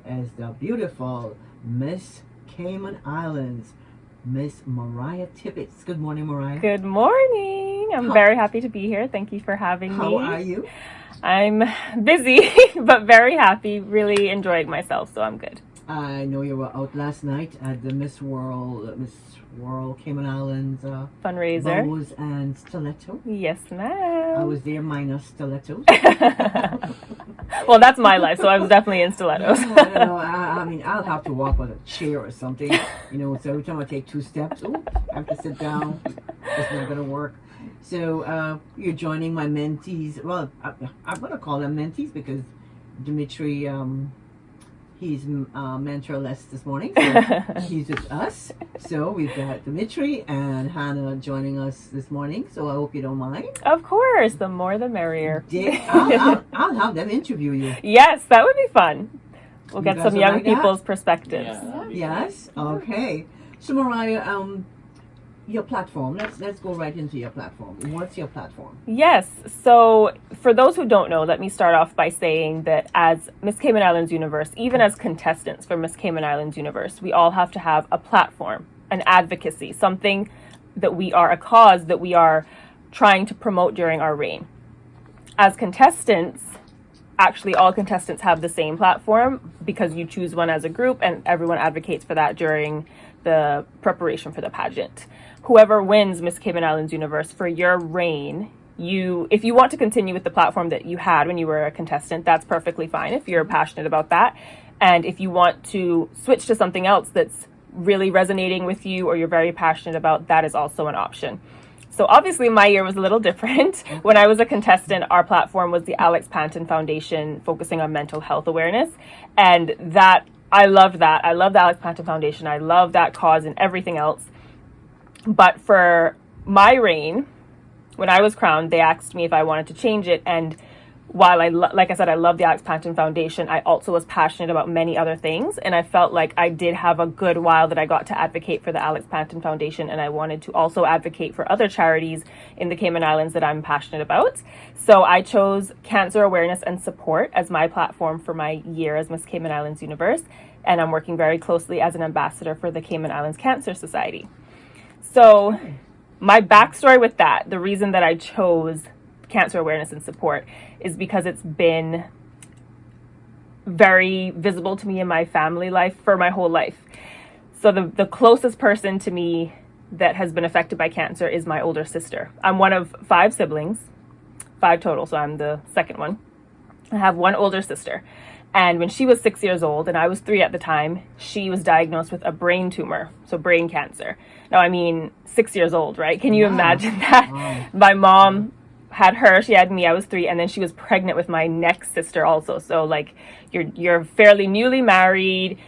as the beautiful Miss Cayman Islands, Miss Mariah Tibbetts. Good morning, Mariah. Good morning. I'm very happy to be here. Thank you for having me. How are you? I'm busy, but very happy, really enjoying myself, so I'm good. I know you were out last night at the Miss World Cayman Islands Fundraiser. bows and stiletto. Yes, ma'am. I was there minus stilettos. Well, that's my life, so I was definitely in stilettos. I mean, I'll have to walk with a chair or something, so every time I take 2 steps, I have to sit down. It's not going to work. So you're joining my mentees. Well, I'm going to call them mentees because Dimitri, he's mentorless this morning. So he's with us. So we've got Dimitri and Hannah joining us this morning. So I hope you don't mind. Of course, the more the merrier. I'll have them interview you. Yes, that would be fun. We'll You get guys some will young like that? people's perspectives. Yeah. Yes. Okay. So Mariah, your platform. Let's go right into your platform. What's your platform? Yes. So for those who don't know, let me start off by saying that as Miss Cayman Islands Universe, even as contestants for Miss Cayman Islands Universe, we all have to have a platform, an advocacy, something that a cause that we are trying to promote during our reign. As contestants, actually all contestants have the same platform because you choose one as a group and everyone advocates for that during the preparation for the pageant. Whoever wins Miss Cayman Islands Universe for your reign, if you want to continue with the platform that you had when you were a contestant, that's perfectly fine if you're passionate about that. And if you want to switch to something else that's really resonating with you or you're very passionate about, that is also an option. So obviously my year was a little different. When I was a contestant, our platform was the Alex Panton Foundation, focusing on mental health awareness. And I loved that. I love the Alex Panton Foundation. I love that cause and everything else. But for my reign, when I was crowned, they asked me if I wanted to change it. And while like I said, I love the Alex Panton Foundation, I also was passionate about many other things. And I felt like I did have a good while that I got to advocate for the Alex Panton Foundation. And I wanted to also advocate for other charities in the Cayman Islands that I'm passionate about. So I chose cancer awareness and support as my platform for my year as Miss Cayman Islands Universe. And I'm working very closely as an ambassador for the Cayman Islands Cancer Society. So my backstory with that, the reason that I chose cancer awareness and support is because it's been very visible to me in my family life for my whole life. So the closest person to me that has been affected by cancer is my older sister. I'm one of 5 siblings, 5 total, so I'm the second one. I have one older sister. And when she was 6 years old, and I was 3 at the time, she was diagnosed with a brain tumor, so brain cancer. Now, I mean, 6 years old, right? Can you imagine that? Wow. My mom had her, she had me, I was 3, and then she was pregnant with my next sister also. So, like, you're fairly newly married,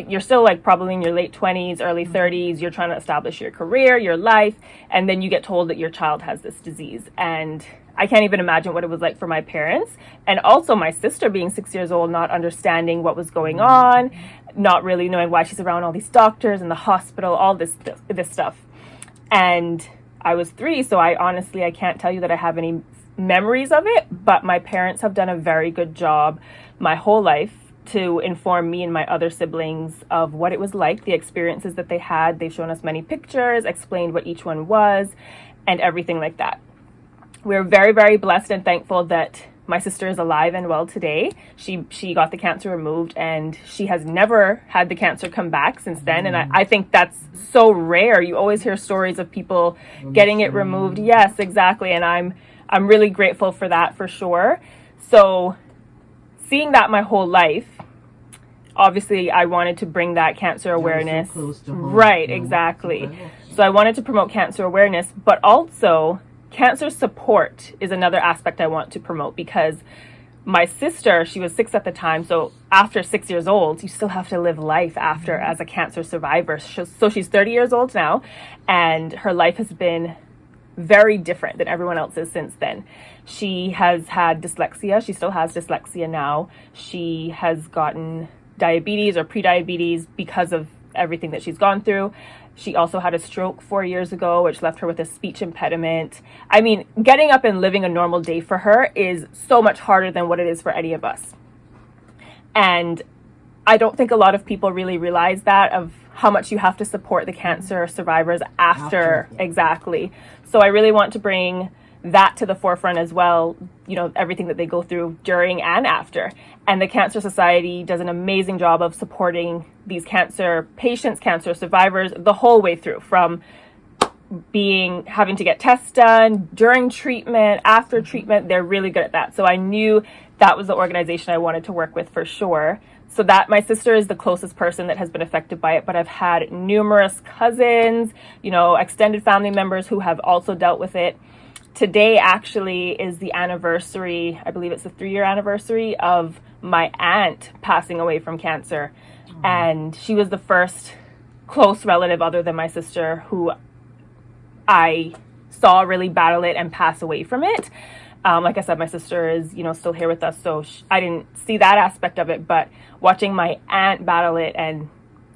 you're still, like, probably in your late 20s, early 30s, you're trying to establish your career, your life, and then you get told that your child has this disease. And I can't even imagine what it was like for my parents. And also my sister being 6 years old, not understanding what was going on, not really knowing why she's around all these doctors in the hospital, all this stuff. And I was 3, so I can't tell you that I have any memories of it, but my parents have done a very good job my whole life to inform me and my other siblings of what it was like, the experiences that they had. They've shown us many pictures, explained what each one was, and everything like that. We're very, very blessed and thankful that my sister is alive and well today. She got the cancer removed and she has never had the cancer come back since then. And I think that's so rare. You always hear stories of people getting it removed. Yes, exactly. And I'm really grateful for that for sure. So seeing that my whole life, obviously I wanted to bring that cancer awareness. So close to home. Right, exactly. So I wanted to promote cancer awareness, but also cancer support is another aspect I want to promote because my sister, she was 6 at the time. So after 6 years old, you still have to live life after as a cancer survivor. So she's 30 years old now, and her life has been very different than everyone else's since then. She has had dyslexia. She still has dyslexia now. She has gotten diabetes or prediabetes because of everything that she's gone through. She also had a stroke 4 years ago, which left her with a speech impediment. I mean, getting up and living a normal day for her is so much harder than what it is for any of us. And I don't think a lot of people really realize that, of how much you have to support the cancer survivors after. Yeah. Exactly. So I really want to bring that to the forefront as well, you know, everything that they go through during and after. And the Cancer Society does an amazing job of supporting these cancer patients, cancer survivors, the whole way through, from having to get tests done, during treatment, after treatment. They're really good at that. So I knew that was the organization I wanted to work with for sure. So that my sister is the closest person that has been affected by it, but I've had numerous cousins, you know, extended family members who have also dealt with it. Today actually is the anniversary, I believe it's the 3-year anniversary of my aunt passing away from cancer. And she was the first close relative other than my sister who I saw really battle it and pass away from it. Like I said, my sister is, you know, still here with us, so I didn't see that aspect of it, but watching my aunt battle it and,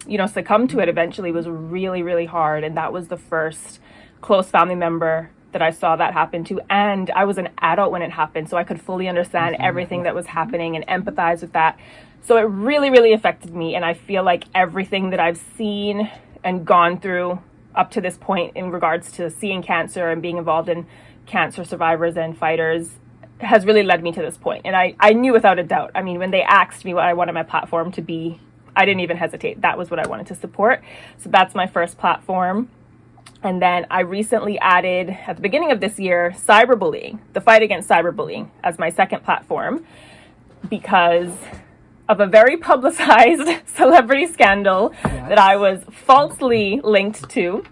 you know, succumb to it eventually was really, really hard. And that was the first close family member that I saw that happen to. And I was an adult when it happened, so I could fully understand everything that was happening and empathize with that. So it really, really affected me. And I feel like everything that I've seen and gone through up to this point in regards to seeing cancer and being involved in cancer survivors and fighters has really led me to this point. And I knew without a doubt, I mean, when they asked me what I wanted my platform to be, I didn't even hesitate. That was what I wanted to support. So that's my first platform. And then I recently added, at the beginning of this year, cyberbullying, the fight against cyberbullying, as my second platform, because of a very publicized celebrity scandal that I was falsely linked to.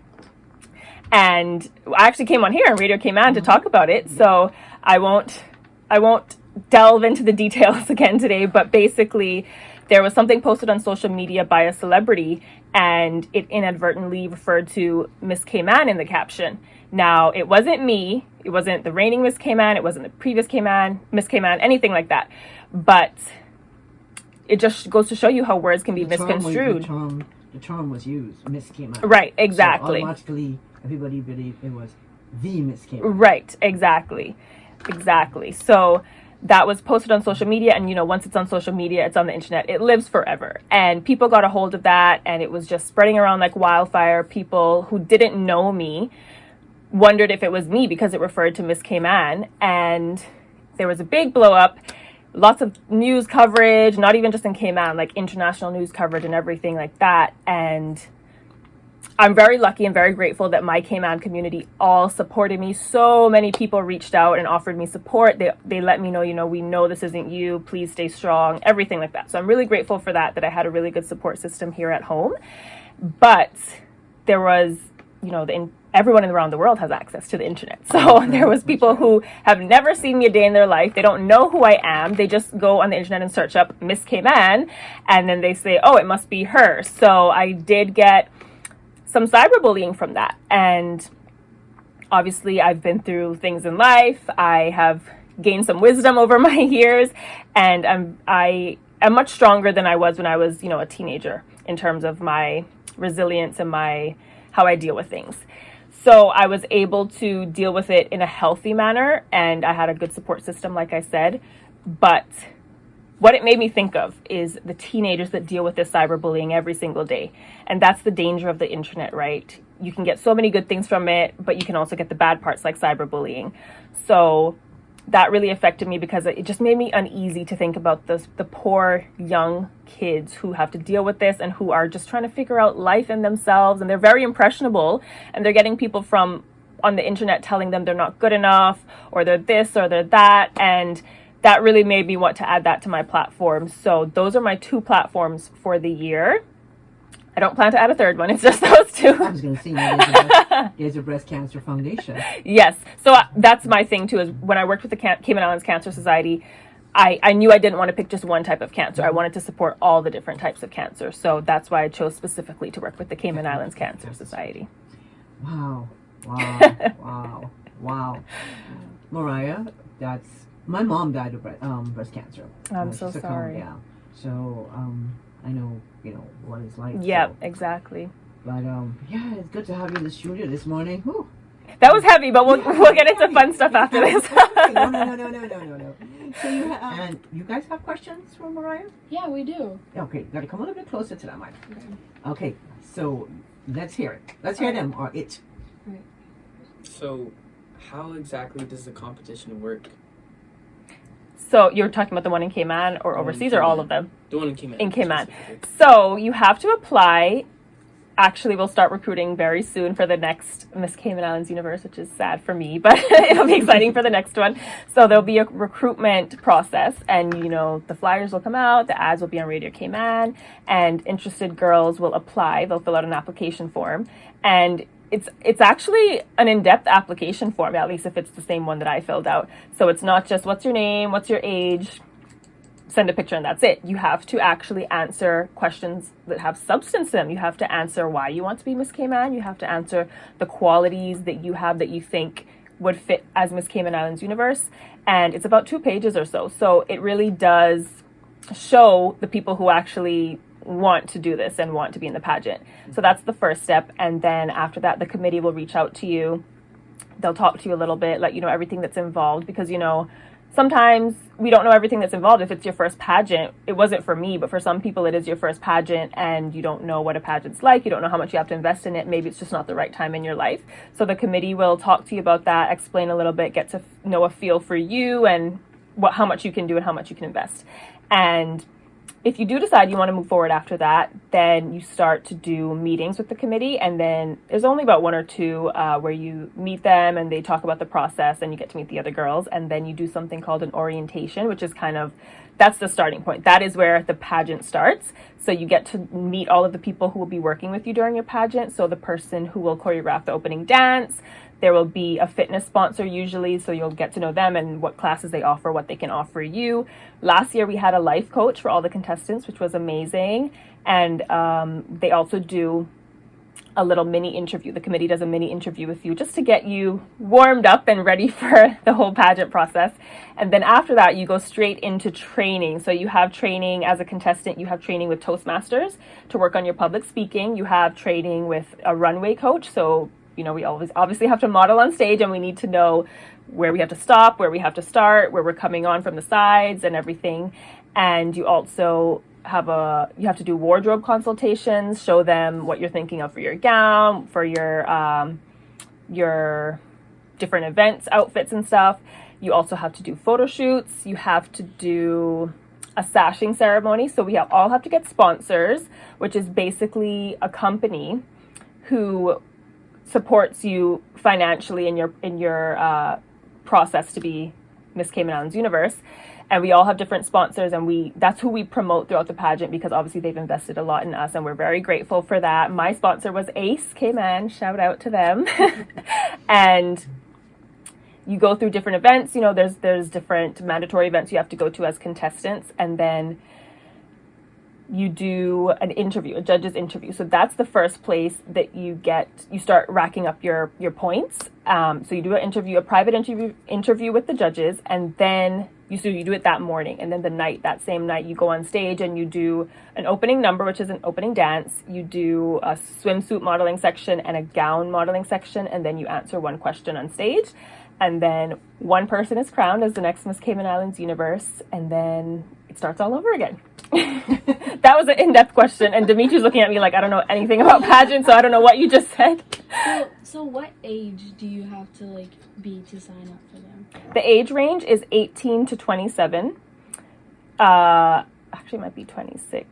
And I actually came on here on Radio Cayman to talk about it. So I won't delve into the details again today, but basically there was something posted on social media by a celebrity and it inadvertently referred to Miss Cayman in the caption. Now, it wasn't me. It wasn't the reigning Miss Cayman. It wasn't the previous Cayman, Miss Cayman, anything like that. But it just goes to show you how words can be misconstrued. The term was used, Miss Cayman. Right, exactly. So automatically, everybody believed it was the Miss Cayman. Right, exactly. So that was posted on social media, and, you know, once it's on social media, it's on the internet, it lives forever. And people got a hold of that, and it was just spreading around like wildfire. People who didn't know me wondered if it was me because it referred to Miss Cayman, and there was a big blow up. Lots of news coverage, not even just in Cayman, like international news coverage and everything like that. And I'm very lucky and very grateful that my Cayman community all supported me. So many people reached out and offered me support. They let me know, you know, we know this isn't you. Please stay strong, everything like that. So I'm really grateful for that I had a really good support system here at home. But there was, you know, everyone around the world has access to the internet. So there was people who have never seen me a day in their life. They don't know who I am. They just go on the internet and search up Miss Cayman, and then they say, oh, it must be her. So I did get some cyberbullying from that. And obviously I've been through things in life. I have gained some wisdom over my years, and I am much stronger than I was when I was, you know, a teenager in terms of my resilience and how I deal with things. So I was able to deal with it in a healthy manner, and I had a good support system, like I said. But what it made me think of is the teenagers that deal with this cyberbullying every single day. And that's the danger of the internet, right? You can get so many good things from it, but you can also get the bad parts like cyberbullying. So that really affected me because it just made me uneasy to think about the poor young kids who have to deal with this and who are just trying to figure out life in themselves. And they're very impressionable, and they're getting people from on the internet telling them they're not good enough, or they're this or they're that. And that really made me want to add that to my platform. So those are my 2 platforms for the year. I don't plan to add a third one. It's just those 2. I was going to say, there's a breast cancer foundation. Yes. So that's my thing too, is when I worked with the Cayman Islands Cancer Society, I knew I didn't want to pick just one type of cancer. I wanted to support all the different types of cancer. So that's why I chose specifically to work with the Cayman Islands Cancer Society. Wow. Mariah, my mom died of breast cancer. I'm so sorry. Yeah. So I know, you know, what it's like. Yeah, so. exactly. But yeah, it's good to have you in the studio this morning. Whew. That was heavy, but we'll get into fun stuff after this. No. So and you guys have questions for Mariah? Yeah, we do. Okay, gotta come a little bit closer to that mic. Okay. Okay, so let's hear it. Let's hear them or it. Right. So, how exactly does the competition work? So you're talking about the one in Cayman or overseas or all of them? The one in Cayman. In Cayman. So you have to apply. Actually, we'll start recruiting very soon for the next Miss Cayman Islands Universe, which is sad for me, but it'll be exciting for the next one. So there'll be a recruitment process, and the flyers will come out, the ads will be on Radio Cayman, and interested girls will apply. They'll fill out an application form, and it's actually an in-depth application form, at least if it's the same one that I filled out. So it's not just what's your name, what's your age, send a picture and that's it. You have to actually answer questions that have substance to them. You have to answer why you want to be Miss Cayman. You have to answer the qualities that you have that you think would fit as Miss Cayman Islands Universe. And it's about 2 pages or so. So it really does show the people who actually want to do this and want to be in the pageant. So that's the first step. And then after that, the committee will reach out to you. They'll talk to you a little bit, let you know everything that's involved, because sometimes we don't know everything that's involved. If it's your first pageant, it wasn't for me, but for some people it is your first pageant and you don't know what a pageant's like. You don't know how much you have to invest in it. Maybe it's just not the right time in your life. So the committee will talk to you about that, explain a little bit, get to know a feel for you and how much you can do and how much you can invest. And if you do decide you want to move forward after that, then you start to do meetings with the committee, and then there's only about 1 or 2 where you meet them and they talk about the process and you get to meet the other girls, and then you do something called an orientation, which is that's the starting point. That is where the pageant starts. So you get to meet all of the people who will be working with you during your pageant. So the person who will choreograph the opening dance, there will be a fitness sponsor usually, so you'll get to know them and what classes they offer, what they can offer you. Last year we had a life coach for all the contestants, which was amazing. And they also do a little mini interview. The committee does a mini interview with you just to get you warmed up and ready for the whole pageant process. And then after that, you go straight into training. So you have training as a contestant, you have training with Toastmasters to work on your public speaking. You have training with a runway coach. So we always obviously have to model on stage, and we need to know where we have to stop, where we have to start, where we're coming on from the sides and everything. And you also you have to do wardrobe consultations, show them what you're thinking of for your gown, for your different events, outfits and stuff. You also have to do photo shoots. You have to do a sashing ceremony. So we all have to get sponsors, which is basically a company who supports you financially in your process to be Miss Cayman Islands Universe. And we all have different sponsors, and that's who we promote throughout the pageant, because obviously they've invested a lot in us and we're very grateful for that. My sponsor was Ace Cayman, shout out to them. And you go through different events, there's different mandatory events you have to go to as contestants, and then you do an interview, a judge's interview. So that's the first place that you start racking up your points. So you do a private interview with the judges, and then you do it that morning. And then that same night, you go on stage and you do an opening number, which is an opening dance. You do a swimsuit modeling section and a gown modeling section, and then you answer one question on stage. And then one person is crowned as the next Miss Cayman Islands Universe, and then it starts all over again. That was an in-depth question, and Dimitri's looking at me like I don't know anything about pageants, so I don't know what you just said. So what age do you have to be to sign up for them? The age range is 18 to 27. Actually, it might be 26.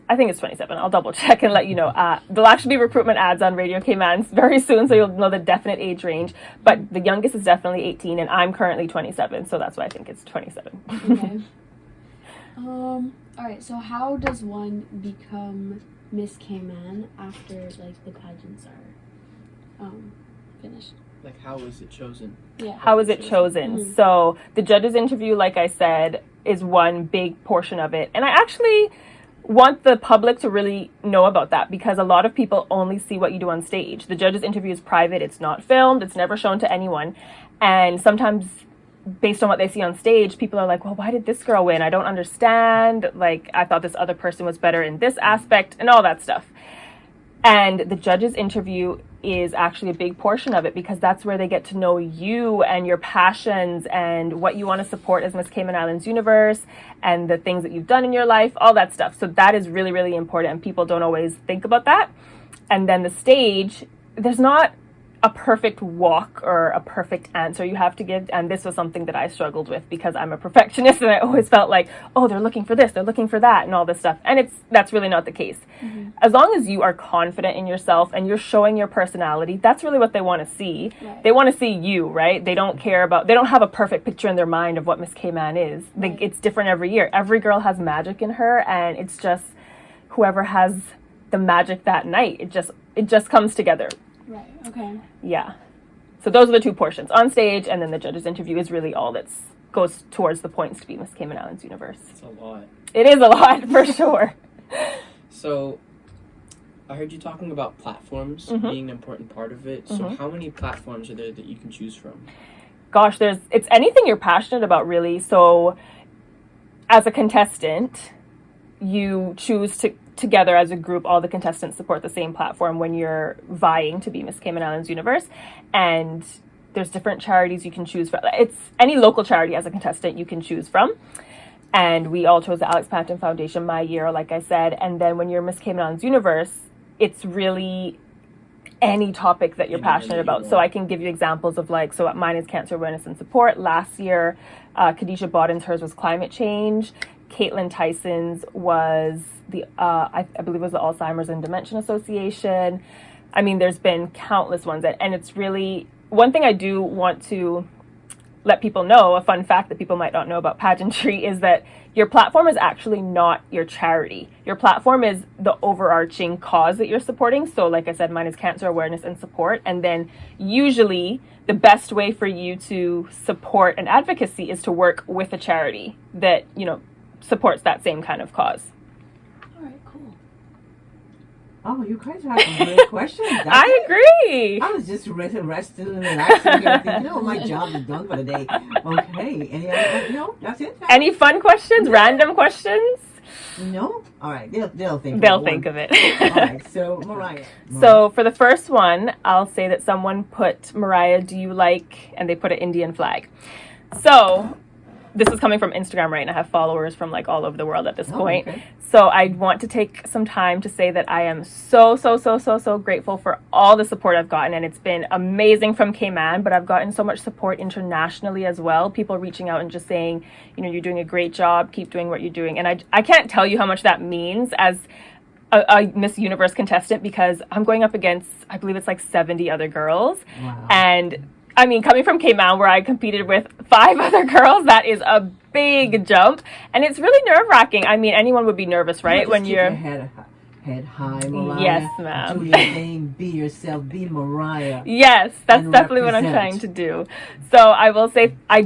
I think it's 27. I'll double check and let you know. There'll actually be recruitment ads on Radio Cayman very soon, so you'll know the definite age range. But the youngest is definitely 18, and I'm currently 27, so that's why I think it's 27. Okay. All right. So how does one become Miss Cayman after the pageants are finished? How is it chosen? Yeah. How is it chosen? Mm-hmm. So the judges interview, like I said, is one big portion of it, and I actually want the public to really know about that, because a lot of people only see what you do on stage. The judges interview is private. It's not filmed. It's never shown to anyone. And sometimes based on what they see on stage, people are like, well, why did this girl win? I don't understand. I thought this other person was better in this aspect and all that stuff. And the judges interview is actually a big portion of it, because that's where they get to know you and your passions and what you want to support as Miss Cayman Islands Universe and the things that you've done in your life, all that stuff. So that is really, really important, and people don't always think about that. And then the stage, there's not a perfect walk or a perfect answer you have to give. And this was something that I struggled with because I'm a perfectionist, and I always felt like, oh, they're looking for this, they're looking for that, and all this stuff. And that's really not the case. Mm-hmm. As long as you are confident in yourself and you're showing your personality, that's really what they want to see. Right. They want to see you, right? They don't have a perfect picture in their mind of what Miss Cayman is. Right. It's different every year. Every girl has magic in her, and it's just whoever has the magic that night. It just comes together. Right, okay. Yeah. So those are the two portions. On stage, and then the judge's interview is really all that goes towards the points to be Miss Cayman Islands Universe. It's a lot. It is a lot, for sure. So, I heard you talking about platforms being an important part of it. So how many platforms are there that you can choose from? Gosh, it's anything you're passionate about, really. So, as a contestant, you choose together as a group, all the contestants support the same platform when you're vying to be Miss Cayman Islands Universe. And there's different charities you can choose from. It's any local charity as a contestant you can choose from. And we all chose the Alex Panton Foundation my year, like I said. And then when you're Miss Cayman Islands Universe, it's really any topic that you're passionate about. So I can give you examples of so mine is cancer awareness and support. Last year, Khadijah Bodden's, hers was climate change. Caitlin Tyson's was I believe it was the Alzheimer's and Dementia Association. I mean, there's been countless ones. And it's really, one thing I do want to let people know, a fun fact that people might not know about pageantry, is that your platform is actually not your charity. Your platform is the overarching cause that you're supporting. So like I said, mine is cancer awareness and support. And then usually the best way for you to support an advocacy is to work with a charity that, supports that same kind of cause. All right, cool. Oh, you guys are asking great questions. I agree. I was just resting and relaxing here, thinking, my job is done for the day. Okay, any other? That's it. Any fun questions? Random questions? No. All right, they'll think. They'll think of it. All right. So Mariah. So for the first one, I'll say that someone put, Mariah, do you like? And they put an Indian flag. So this is coming from Instagram, right? And I have followers from all over the world at this point. Okay. So I want to take some time to say that I am so grateful for all the support I've gotten. And it's been amazing from Cayman, but I've gotten so much support internationally as well. People reaching out and just saying, you're doing a great job. Keep doing what you're doing. And I can't tell you how much that means as a Miss Universe contestant, because I'm going up against, I believe it's 70 other girls. Wow. And I mean, coming from Cayman, where I competed with 5 other girls, that is a big jump. And it's really nerve-wracking. I mean, anyone would be nervous, right? When you're head high, Mariah. Yes, ma'am. Do your thing. Be yourself. Be Mariah. Yes, that's definitely what I'm trying to do. So I will say I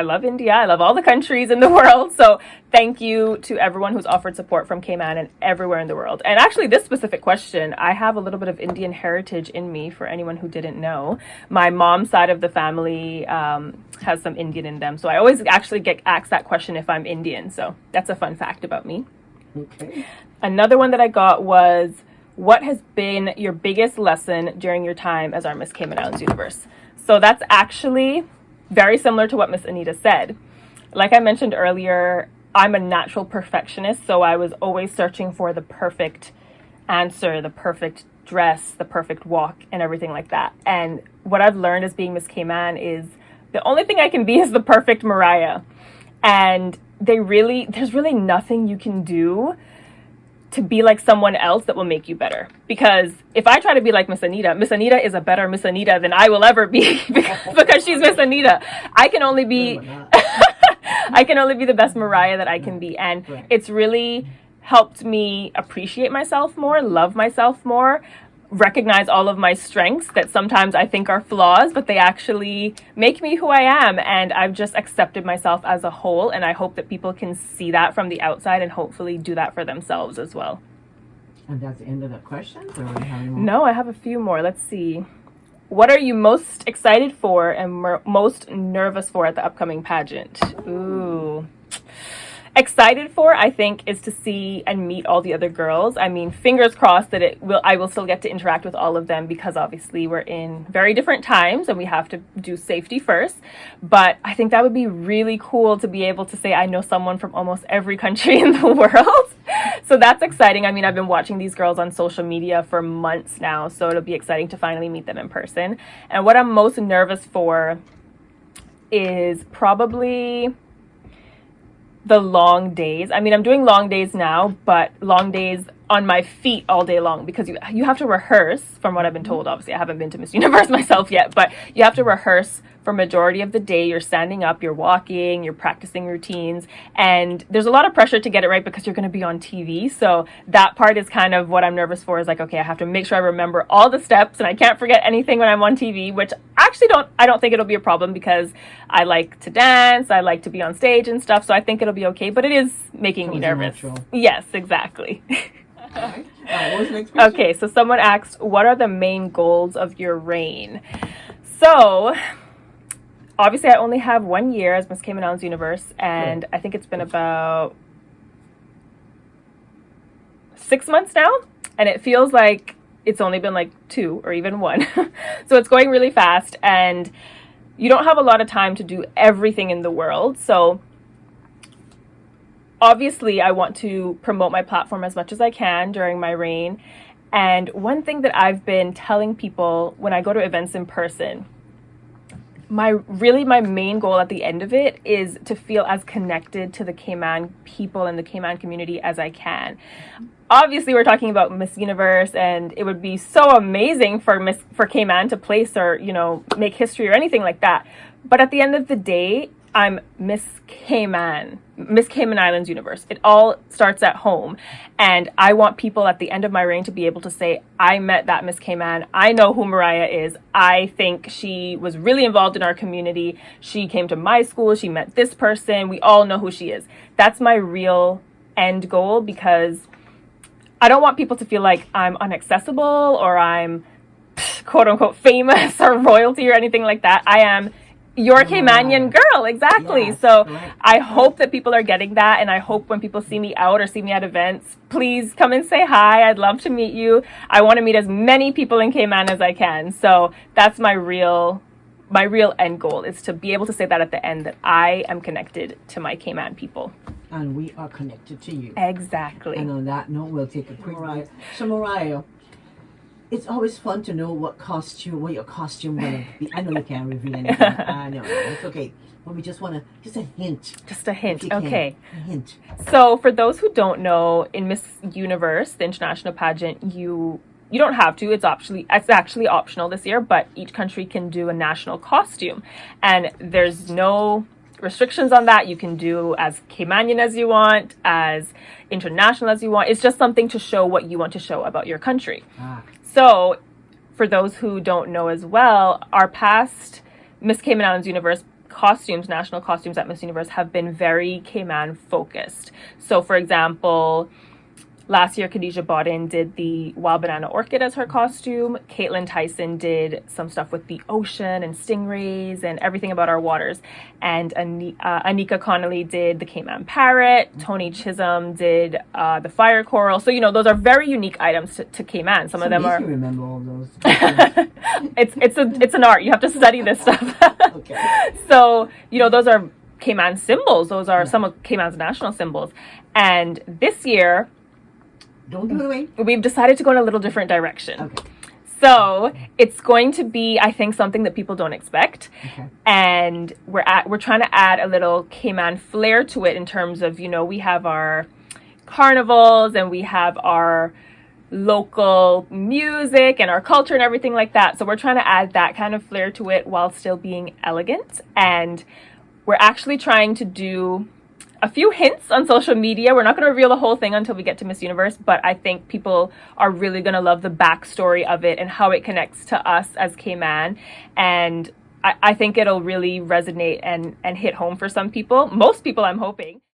love India. I love all the countries in the world. So thank you to everyone who's offered support from Cayman and everywhere in the world. And actually, this specific question, I have a little bit of Indian heritage in me, for anyone who didn't know. My mom's side of the family has some Indian in them. So I always actually get asked that question if I'm Indian. So that's a fun fact about me. Okay. Another one that I got was, what has been your biggest lesson during your time as our Miss Cayman Islands Universe? So that's actually very similar to what Miss Anita said. Like I mentioned earlier, I'm a natural perfectionist, so I was always searching for the perfect answer, the perfect dress, the perfect walk, and everything like that. And what I've learned as being Miss Cayman is the only thing I can be is the perfect Mariah. And there's really nothing you can do to be like someone else that will make you better. Because if I try to be like Miss Anita is a better Miss Anita than I will ever be because she's Miss Anita. I can only be the best Mariah that I can be. And it's really helped me appreciate myself more, love myself more, recognize all of my strengths that sometimes I think are flaws, but they actually make me who I am. And I've just accepted myself as a whole. And I hope that people can see that from the outside and hopefully do that for themselves as well. And that's the end of the questions? Or do you have any more? No, I have a few more. Let's see. What are you most excited for and most nervous for at the upcoming pageant? Ooh. excited for, I think, is to see and meet all the other girls. I mean, fingers crossed that I will still get to interact with all of them, because obviously we're in very different times and we have to do safety first. But I think that would be really cool to be able to say I know someone from almost every country in the world. So that's exciting. I mean, I've been watching these girls on social media for months now, so it'll be exciting to finally meet them in person. And what I'm most nervous for is probably the long days. I mean, I'm doing long days now, but long days on my feet all day long, because you have to rehearse, from what I've been told. Obviously, I haven't been to Miss Universe myself yet, but you have to rehearse for majority of the day. You're standing up, you're walking, you're practicing routines, and there's a lot of pressure to get it right because you're going to be on TV. So that part is kind of what I'm nervous for, is like, okay, I have to make sure I remember all the steps and I can't forget anything when I'm on TV, which I don't think it'll be a problem, because I like to dance, I like to be on stage and stuff, so I think it'll be okay, but it is making me nervous. Natural. Yes, exactly. All right. What was the next question? Okay, so someone asked, what are the main goals of your reign? So, obviously I only have 1 year as Miss Cayman Islands Universe, and I think it's been about 6 months now, and it feels like it's only been like 2 or even 1. So it's going really fast, and you don't have a lot of time to do everything in the world. So obviously, I want to promote my platform as much as I can during my reign. And one thing that I've been telling people when I go to events in person, my main goal at the end of it is to feel as connected to the Cayman people and the Cayman community as I can. Obviously, we're talking about Miss Universe, and it would be so amazing for Cayman to place or, make history or anything like that. But at the end of the day, I'm Miss Cayman Islands Universe. It all starts at home. And I want people at the end of my reign to be able to say, I met that Miss Cayman. I know who Mariah is. I think she was really involved in our community. She came to my school. She met this person. We all know who she is. That's my real end goal, because I don't want people to feel like I'm inaccessible or I'm quote unquote famous or royalty or anything like that. I am your Caymanian girl, exactly. Yes, so right. I hope that people are getting that, and I hope when people see me out or see me at events, please come and say hi. I'd love to meet you. I want to meet as many people in Cayman as I can. So that's my real end goal, is to be able to say that at the end, that I am connected to my Cayman people. And we are connected to you. Exactly. And on that note, we'll take a quick Mariah. So Mariah, it's always fun to know what your costume will be. I know you can't reveal anything. I know, it's okay. But we just want just a hint. Just a hint. If you can. Okay. A hint. So for those who don't know, in Miss Universe, the international pageant, you don't have to. It's actually optional this year, but each country can do a national costume, and there's no restrictions on that. You can do as Caymanian as you want, as international as you want. It's just something to show what you want to show about your country. So for those who don't know as well, our past Miss Cayman Islands Universe costumes, national costumes at Miss Universe, have been very Cayman focused. So for example, last year, Khadijah Bodin did the wild banana orchid as her costume. Caitlin Tyson did some stuff with the ocean and stingrays and everything about our waters. And Anika Connolly did the Cayman parrot. Tony Chisholm did the fire coral. So, those are very unique items to Cayman. Some of them are... You remember all those. It's an art. You have to study this stuff. Okay. So, those are Cayman symbols. Those are some of Cayman's national symbols. And this year... Don't give it away. We've decided to go in a little different direction. Okay. So it's going to be, I think, something that people don't expect. Okay. And we're trying to add a little Cayman flair to it in terms of, we have our carnivals and we have our local music and our culture and everything like that. So we're trying to add that kind of flair to it while still being elegant. And we're actually trying to do a few hints on social media. We're not going to reveal the whole thing until we get to Miss Universe, but I think people are really going to love the backstory of it and how it connects to us as Cayman. And I think it'll really resonate and hit home for some people. Most people, I'm hoping.